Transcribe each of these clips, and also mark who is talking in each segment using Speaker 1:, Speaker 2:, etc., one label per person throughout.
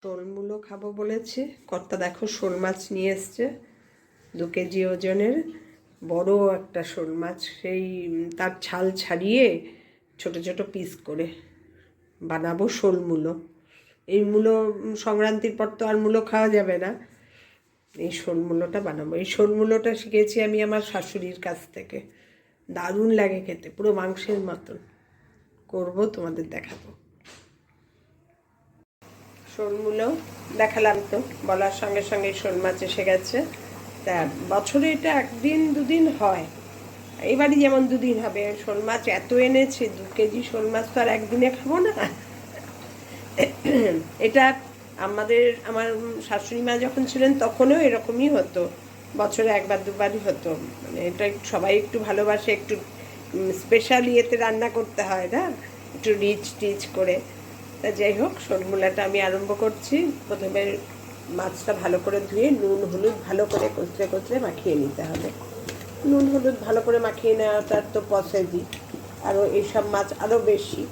Speaker 1: শোল মূলো খাবো বলেছে কর্তা। দেখো শোল মাছ নিয়ে এসছে 2 কেজি ওজনের বড় একটা শোল মাছ। সেই তার ছাল ছাড়িয়ে ছোট ছোট পিস করে বানাবো শোল মূলো। এই মূলো সংক্রান্তির পর তো আর মূলো খাওয়া যাবে না, এই শোল মূলোটা বানাবো। এই শোল মূলোটা শিখেছি আমি আমার শাশুড়ির কাছ থেকে। দারুণ লাগে খেতে, পুরো মাংসের মতন। করবো, তোমাদের দেখাবো। শোল মূলো দেখালাম তো, বলার সঙ্গে সঙ্গে শোল মাছ এসে গেছে। তা বছরে এটা 1 দিন 2 দিন হয়, এবারই যেমন 2 দিন হবে। শোল মাছ এত এনেছে, 2 কেজি শোল মাছ তো আর একদিনে খাবো না। এটা আমার শাশুড়ি মা যখন ছিলেন তখনও এরকমই হতো, বছরে 1বার 2বারই হতো। মানে এটা সবাই একটু ভালোবাসে, একটু স্পেশাল ইয়েতে রান্না করতে হয় না, একটু রিচ টিচ করে। তা যাই হোক, শোল মূলাটা আমি আরম্ভ করছি। প্রথমে মাছটা ভালো করে ধুয়ে নুন হলুদ ভালো করে কচলে কচলে মাখিয়ে নিতে হবে। নুন হলুদ ভালো করে মাখিয়ে নেওয়াটার তো প্রসেসই, আরও এইসব মাছ আরও বেশি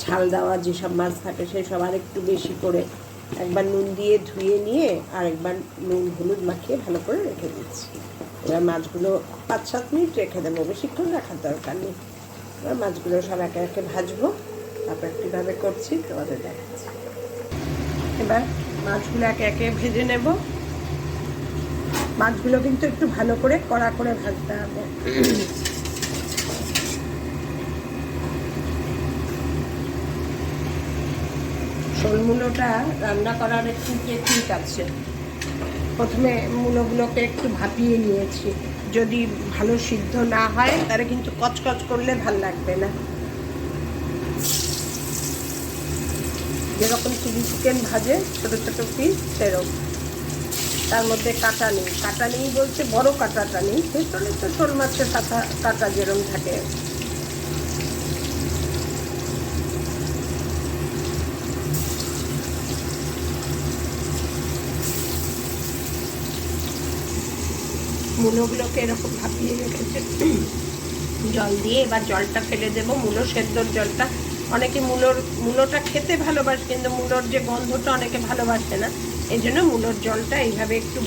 Speaker 1: ছাল দেওয়া যেসব মাছ থাকে সেই সব আর একটু বেশি করে একবার নুন দিয়ে ধুয়ে নিয়ে আর একবার নুন হলুদ মাখিয়ে ভালো করে রেখে দিচ্ছি। এবার মাছগুলো 5-7 মিনিট রেখে দেবো, বেশিক্ষণ রাখার দরকার নেই। এবার মাছগুলো সব একে একে ভাজবো, তারপর কীভাবে করছি তোমাদের দেখাচ্ছি। এবার মাছগুলো একে একে ভেজে নেব। মাছগুলো কিন্তু একটু ভালো করে কড়া করে ভাজতে হবে। শোল মূলোটা রান্না করার একটু টেকনিক আছে। প্রথমে মূলোগুলোকে একটু ভাপিয়ে নিয়েছি, যদি ভালো সিদ্ধ না হয় তাহলে কিন্তু কচকচ করলে ভাল লাগবে না। যেরকম চিলি চিকেন ভাজে ছোট ছোট পিস, সেরকম। তার মধ্যে কাটা নেই, কাটা নেই বলছে বড় কাটাটা নেই, ভেতরে তো শোল মাছের কাটা যেরকম থাকে। মূলোগুলোকে এরকম ভাপিয়ে রেখেছে জল দিয়ে। এবার জলটা ফেলে দেবো, মূলো সেদ্ধর জলটা। অনেকে মূলোটা খেতে ভালোবাসে, কিন্তু মূলোর যে গন্ধটা অনেকে ভালোবাসে না। এই জন্য মূলোর জলটা এইভাবে একটু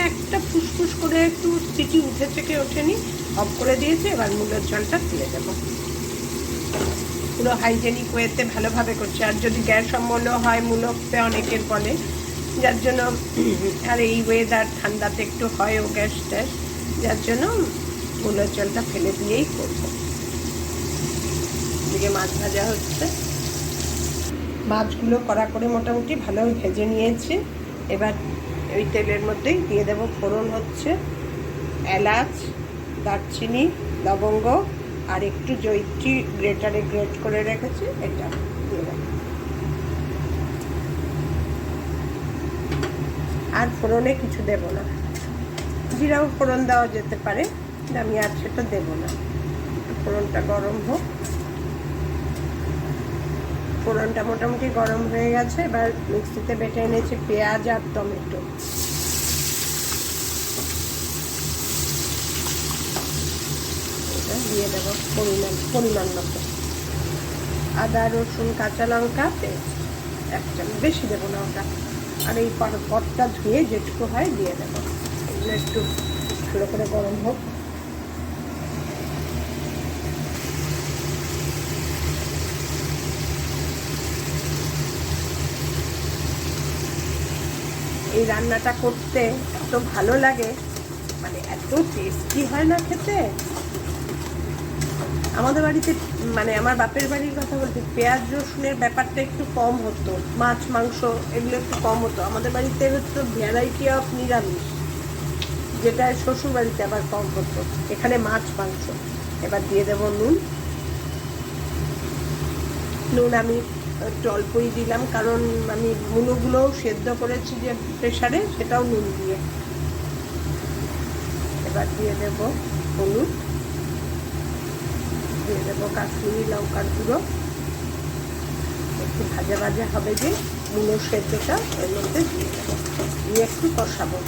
Speaker 1: একটা ফুসফুস করে একটু সিটি উঠেছে কি ওঠেনি, অফ করে দিয়েছে। এবার মূলোর জলটা ফেলে দেবো। পুরো হাইজেনিক ওয়েতে ভালোভাবে করছে। আর যদি গ্যাস অম্বল হয় মূলোতে অনেকের বলে, যার জন্য, আর এই ওয়েদার ঠান্ডাতে একটু হয়ও গ্যাস ট্যাস, যার জন্য মূলোর জলটা ফেলে দিয়েই করবো। এদিকে মাছ ভাজা হচ্ছে, মাছগুলো কড়া করে মোটামুটি ভালো ভেজে নিয়েছি। এবার ওই তেলের মধ্যেই দিয়ে দেবো। ফোড়ন হচ্ছে এলাচ, দারচিনি, লবঙ্গ আর একটু জয়িত্রী গ্রেটারে গ্রেট করে রেখেছি, এটা দিয়ে দেবো। আর ফোড়নে কিছু দেব না, জিরাও ফোড়ন দেওয়া যেতে পারে, আমি আর সেটা দেবো না। ফোড়নটা গরম হোক। ফোড়নটা মোটামুটি গরম হয়ে গেছে। এবার মিক্সিতে বেটে এনেছি পেঁয়াজ আর টমেটো। এটা দিয়ে দেবো পরিমাণ মতো। আদা রসুন কাঁচা লঙ্কা পেস্ট 1 চামচ, বেশি দেবো না ওটা। আর এই পটটা ধুয়ে যেটুকু হয় দিয়ে দেবো। এগুলো একটু ভালো করে গরম হোক। এই রান্নাটা করতে এত ভালো লাগে, মানে এত টেস্টি হয় না খেতে। আমাদের বাড়িতে, মানে আমার বাপের বাড়ির কথা বলতে, পেঁয়াজ রসুনের ব্যাপারটা একটু কম হতো। মাছ মাংস এগুলো একটু কম হতো। আমাদের বাড়িতে হতো ভ্যারাইটি অফ নিরামিষ, যেটা শ্বশুর বাড়িতে আবার কম হতো। এখানে মাছ মাংস। এবার দিয়ে দেবো নুন। আমি একটু অল্পই দিলাম, কারণ আমি মূলোগুলোও সেদ্ধ করেছি যে প্রেশারে, সেটাও নুন দিয়ে। এবার দিয়ে দেব হলুদ, দিয়ে দেবো কাশ্মীরি লঙ্কার গুঁড়ো। একটু ভাজা ভাজা হবে যে মূলো সেদ্ধটা এর মধ্যে দিয়ে দেবো, দিয়ে একটু কষাবো।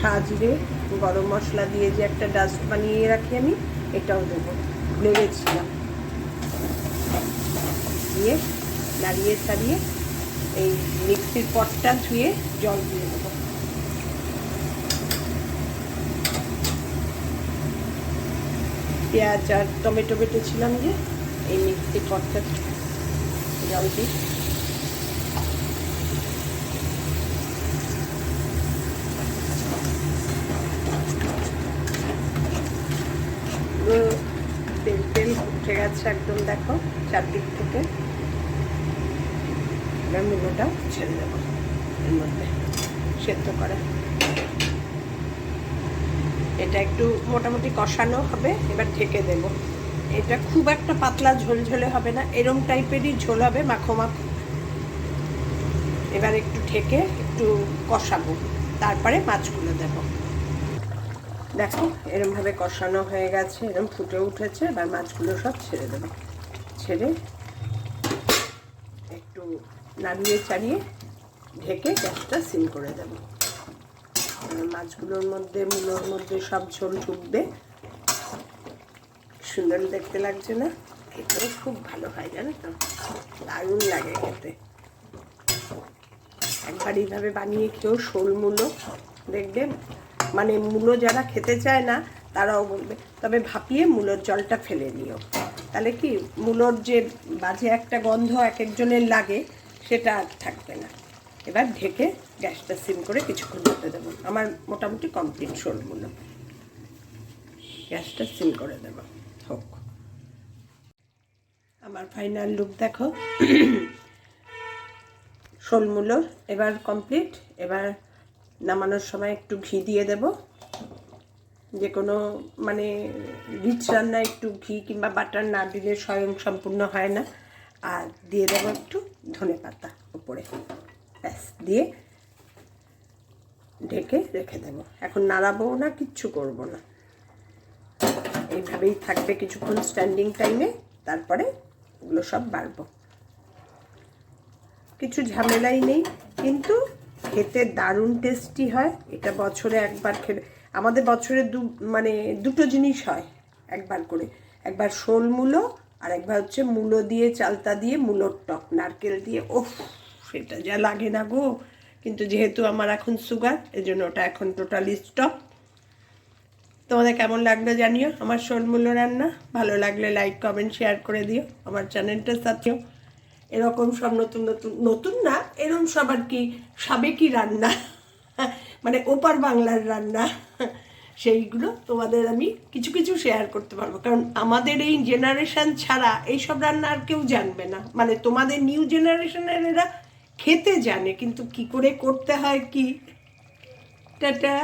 Speaker 1: সাজিরে গরম মশলা দিয়ে যে একটা ডাস্ট বানিয়ে রাখি আমি, এটাও দেবো, ভুলে গেছিলাম। দিয়ে নাড়িয়ে ছাড়িয়ে এই মিক্সির পটটা ধুয়ে জল দিয়ে দেবো। পেঁয়াজ আর টমেটো বেটেছিলাম যে, এই মিক্সির পটটা জল দিই। তেল তেল উঠে গেছে একদম, দেখো চারদিক থেকে। এবার মুলোটা ছেড়ে দেবো এর মধ্যে সেদ্ধ করা। এটা একটু মোটামুটি কষানো হবে, এবার ঢেকে দেব। এটা খুব একটা পাতলা ঝোলঝোলে হবে না, এরম টাইপেরই ঝোল হবে, মাখো মাখো। এবার একটু ঢেকে একটু কষাবো, তারপরে মাছগুলো দেব। দেখো এরমভাবে কষানো হয়ে গেছে, এরম ফুটে উঠেছে। এবার মাছগুলো সব ছেড়ে দেবো, ছেড়ে একটু নাড়িয়ে চাড়িয়ে ঢেকে গ্যাসটা সিম করে দেবো। মাছগুলোর মধ্যে, মুলোর মধ্যে সব ঝোল ঢুকবে। সুন্দর দেখতে লাগছে না? খেতেও খুব ভালো হয়, জানো তো, দারুণ লাগে খেতে। একবার এইভাবে বানিয়ে খেয়েও, শোল মূলো দেখবে, মানে মূলো যারা খেতে চায় না তারাও বলবে, তবে ভাপিয়ে মূলোর জলটা ফেলে নিও, তাহলে কি মূলোর যে বাজে একটা গন্ধ এক একজনের লাগে সেটা আর থাকবে না। এবার ঢেকে গ্যাসটা সিম করে কিছুক্ষণ হতে দেবো। আমার মোটামুটি কমপ্লিট শোল মূলো, গ্যাসটা সিম করে দেবো, হোক। আমার ফাইনাল লুক দেখো, শোল মূলো এবার কমপ্লিট। এবার নামানোর সময় একটু ঘি দিয়ে দেব। যে কোনো মানে রিচ রান্না একটু ঘি কিংবা বাটার না দিলে স্বয়ং সম্পূর্ণ হয় না। আর দিয়ে দেবো একটু ধনেপাতা উপরে, ব্যাস, দিয়ে ঢেকে রেখে দেবো। এখন নাড়াবো না, কিচ্ছু করব না, এইভাবেই থাকবে কিছুক্ষণ স্ট্যান্ডিং টাইমে। তারপরে এগুলো সব বাড়বো, কিছু ঝামেলাই নেই, কিন্তু খেতে দারুণ টেস্টি হয়। এটা বছরে একবার খেলে, আমাদের বছরে দুটো জিনিস হয় একবার করে, একবার শোল মূলো আর একবার হচ্ছে মূলো দিয়ে চালতা দিয়ে মূলোর টক নারকেল দিয়ে। ওফ, সেটা যা লাগে না গো। কিন্তু যেহেতু আমার এখন সুগার, এজন্য ওটা এখন টোটালি স্টপ। তোমাদের কেমন লাগলো জানিও আমার শোল মূলো রান্না। ভালো লাগলে লাইক কমেন্ট শেয়ার করে দিও, আমার চ্যানেলটার সাথেও। এরকম সব নতুন নতুন, নতুন না, এরকম সব আর কি সাবেকি রান্না, মানে ওপার বাংলার রান্না, সেইগুলো তোমাদের আমি কিছু কিছু শেয়ার করতে পারবো। কারণ আমাদের এই জেনারেশন ছাড়া এইসব রান্না আর কেউ জানবে না। মানে তোমাদের নিউ জেনারেশনের এরা খেতে জানে, কিন্তু কি করে করতে হয় কি। টাটা।